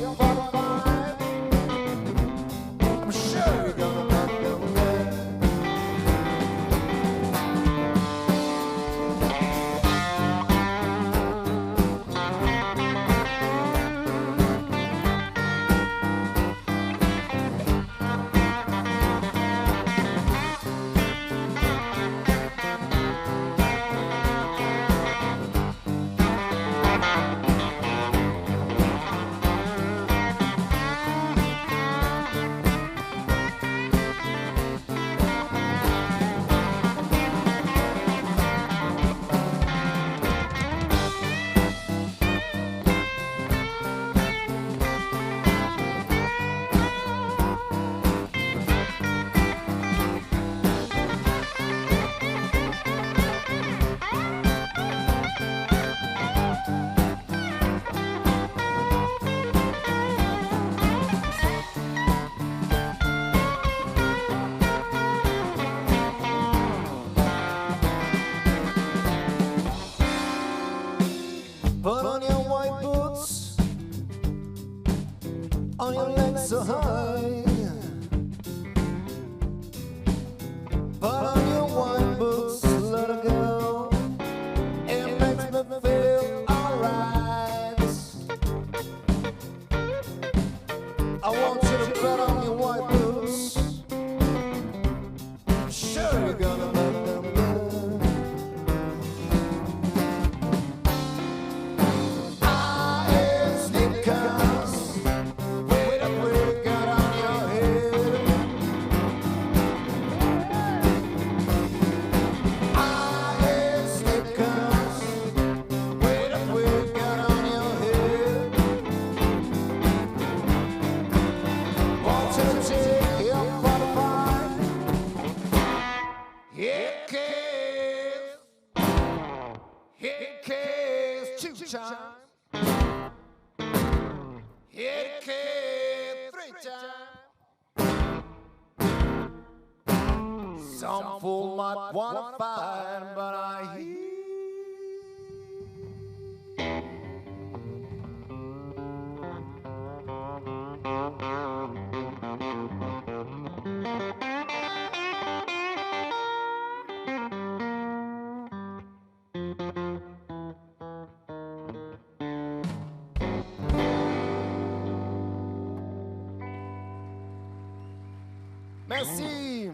up for the fight. I'm sure you're gonna make them mad. Put on your white boots, on your legs so high. Put on your white boots, let it go. It makes me feel alright. I want you to put on your white boots. Sure you're gonna make them good. It cares 2 times. It cares 3 times. Some fool might wanna fight, but I hear. Merci.